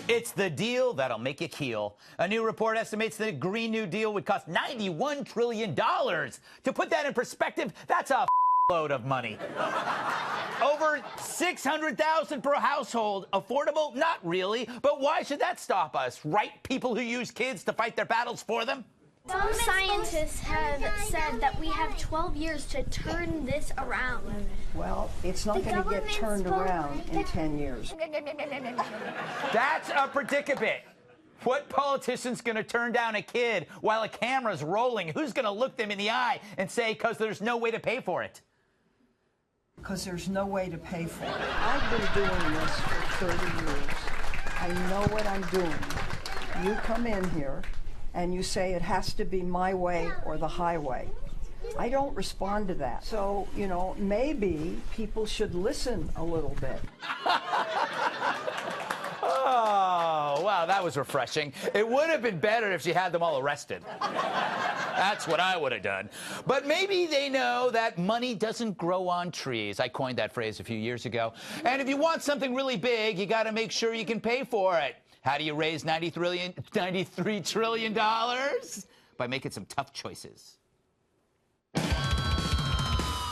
It's the deal that'll make you keel. A new report estimates the Green New Deal would cost $91 trillion. To put that in perspective, that's a load of money. Over $600,000 per household. Affordable? Not really. But why should that stop us? Right? People who use kids to fight their battles for them? Some scientists have said that we have 12 years to turn this around. Well, it's not going to get turned around in 10 years. That's a predicament. What politician's going to turn down a kid while a camera's rolling? Who's going to look them in the eye and say, because there's no way to pay for it? Because there's no way to pay for it. I've been doing this for 30 years. I know what I'm doing. You come in here and you say it has to be my way or the highway. I don't respond to that. So, you know, maybe people should listen a little bit. Oh, wow, that was refreshing. It would have been better if she had them all arrested. That's what I would have done. But maybe they know that money doesn't grow on trees. I coined that phrase a few years ago. And if you want something really big, you got to make sure you can pay for it. How do you raise $93 trillion? By making some tough choices.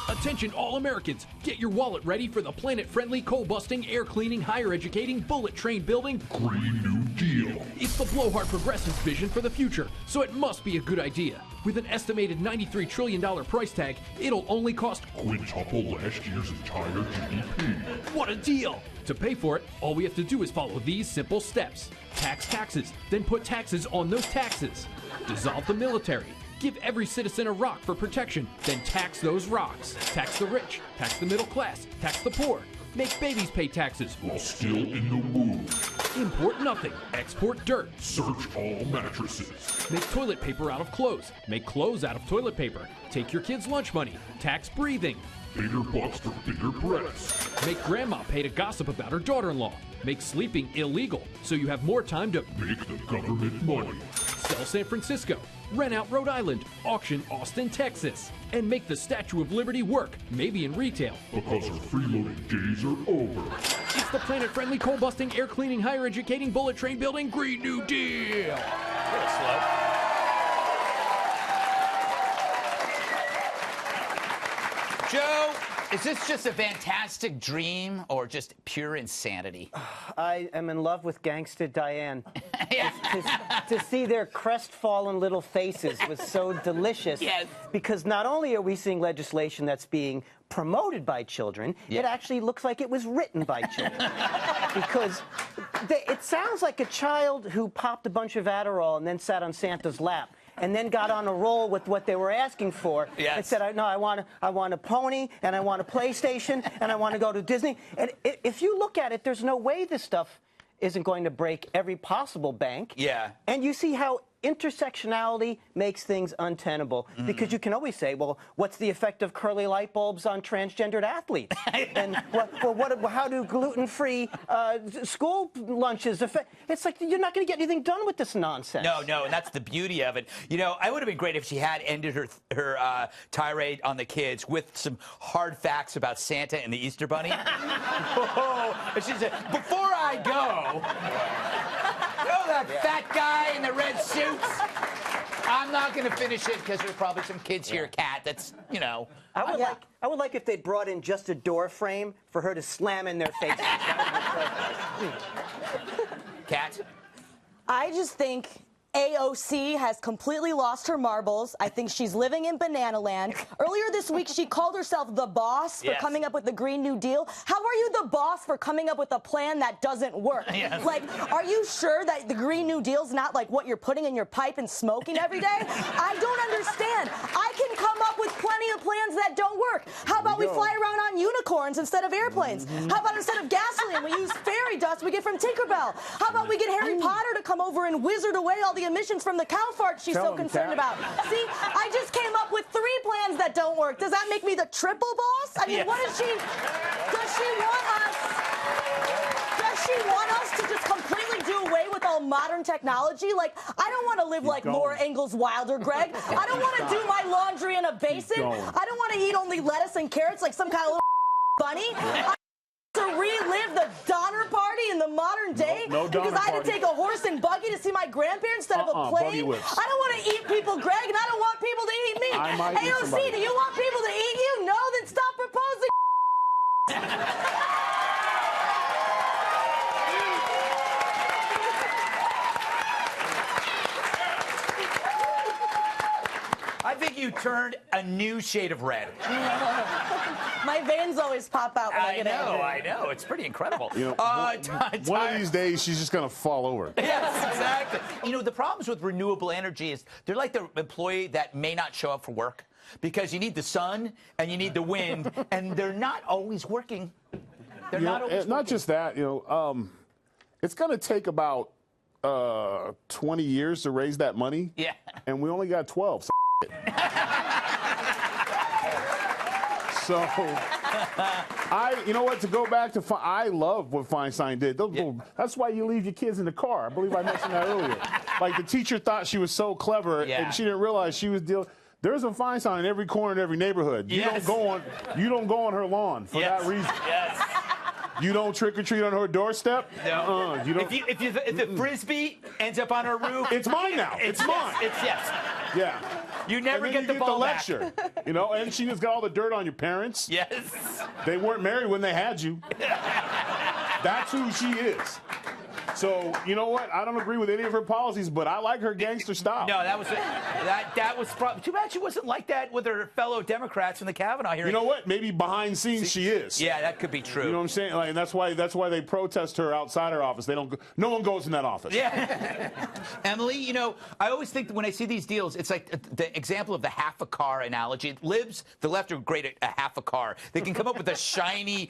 Attention all Americans, get your wallet ready for the planet-friendly, coal-busting, air-cleaning, higher-educating, bullet-train-building Green New Deal. It's the blowhard progressive's vision for the future, so it must be a good idea. With an estimated $93 trillion price tag, it'll only cost quintuple last year's entire GDP. What a deal! To pay for it, all we have to do is follow these simple steps. Tax taxes, then put taxes on those taxes. Dissolve the military. Give every citizen a rock for protection, then tax those rocks. Tax the rich, tax the middle class, tax the poor. Make babies pay taxes while still in the womb. Import nothing, export dirt. Search all mattresses. Make toilet paper out of clothes. Make clothes out of toilet paper. Take your kids' lunch money. Tax breathing. Bigger butts for bigger breasts. Make grandma pay to gossip about her daughter-in-law. Make sleeping illegal, so you have more time to make the government money. Sell San Francisco. Rent out Rhode Island, auction Austin, Texas, and make the Statue of Liberty work, maybe in retail. Because our freeloading days are over. It's the planet-friendly, coal-busting, air-cleaning, higher-educating, bullet-train-building Green New Deal. Real slow. Joe, is this just a fantastic dream or just pure insanity? I am in love with Gangsta Diane. To see their crestfallen little faces was so delicious. Yes. Because not only are we seeing legislation that's being promoted by children, it actually looks like it was written by children. Because it sounds like a child who popped a bunch of Adderall and then sat on Santa's lap and then got on a roll with what they were asking for and said, no, I want a pony, and I want a PlayStation, and I want to go to Disney. And if you look at it, there's no way this stuff isn't going to break every possible bank. Yeah. And you see how intersectionality makes things untenable. Because you can always say, well, what's the effect of curly light bulbs on transgendered athletes? And how do gluten-free school lunches affect? It's like you're not going to get anything done with this nonsense. No, and that's the beauty of it. You know, I would have been great if she had ended her tirade on the kids with some hard facts about Santa and the Easter Bunny. And she said, before I go, you know that fat guy in the red suits? I'm not going to finish it because there's probably some kids here, Kat, that's, you know. I would like if they'd brought in just a door frame for her to slam in their faces. Kat? I just think AOC has completely lost her marbles. I think she's living in banana land. Earlier this week, she called herself the boss for coming up with the Green New Deal. How are you the boss for coming up with a plan that doesn't work? Yes. Like, are you sure that the Green New Deal's not like what you're putting in your pipe and smoking every day? I don't understand. I can come up with plenty of plans that don't work. How about we fly around on unicorns instead of airplanes? How about instead of gasoline, we use fairy dust we get from Tinkerbell? How about we get Harry Potter to come over and wizard away all the emissions from the cow fart she's so concerned about? See, I just came up with 3 plans that don't work. Does that make me the triple boss? I mean, what is she? Does she want us to just completely do away with all modern technology? Like, I don't want to live like Laura Ingalls Wilder, Greg. I don't want to do my laundry in a basin. I don't want to eat only lettuce and carrots like some kind of little bunny. I want to relive the Donner Party in the modern day No because Donner I had Party. to take a horse and buggy to see my grandparents instead of a Buggy plane? whips. I don't want to eat people, Greg, and I don't want people to eat me. I might eat AOC, somebody. do you want people to eat you? No, then stop proposing. I think you turned a new shade of red. My veins always pop out when I get angry. I know. It's pretty incredible. You know, one of these days, she's just going to fall over. Yes, exactly. You know, the problems with renewable energy is they're like the employee that may not show up for work because you need the sun and you need the wind, and they're not always working. They're not always working. Not just that, it's going to take about 20 years to raise that money. Yeah. And we only got 12. So, you know what, to go back to, I love what Feinstein did. That's why you leave your kids in the car. I believe I mentioned that earlier. Like, the teacher thought she was so clever, and she didn't realize she was dealing. There's a Feinstein in every corner in every neighborhood. You don't go on her lawn for that reason. Yes. You don't trick or treat on her doorstep. No. You don't. If the frisbee ends up on her roof, it's mine now. It's mine. Yes. Yeah. You never and then get the ball back. lecture. And she just got all the dirt on your parents. Yes. They weren't married when they had you. That's who she is. So, you know what? I don't agree with any of her policies, but I like her gangster style. No, that was too bad she wasn't like that with her fellow Democrats in the Kavanaugh hearing. You know what? Maybe behind scenes she is. Yeah, that could be true. You know what I'm saying? Like, and that's why they protest her outside her office. No one goes in that office. Yeah. Emily, I always think that when I see these deals, it's like the example of the half a car analogy. Libs, the left are great at a half a car. They can come up with the shiny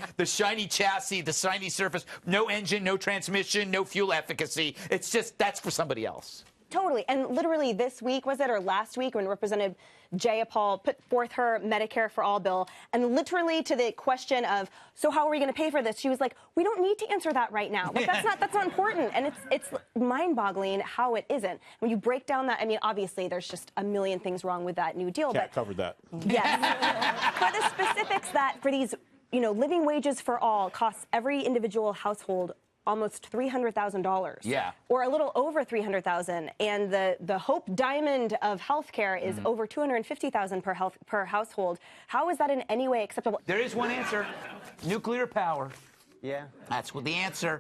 chassis, the shiny surface, no engine, no transmission, no fuel efficacy. It's just, that's for somebody else. Totally. And literally this week, was it, or last week, when Representative Jayapal put forth her Medicare for All bill, and literally to the question of, so how are we going to pay for this? She was like, we don't need to answer that right now. Like, that's not important. And it's mind-boggling how it isn't. When you break down that, I mean, obviously there's just a million things wrong with that new deal. Cat covered that. Yes. But the specifics that for these, living wages for all costs every individual household almost $300,000. Yeah. Or a little over $300,000. And the Hope Diamond of healthcare is over $250,000 per household. How is that in any way acceptable? There is one answer. Nuclear power. Yeah. That's what the answer.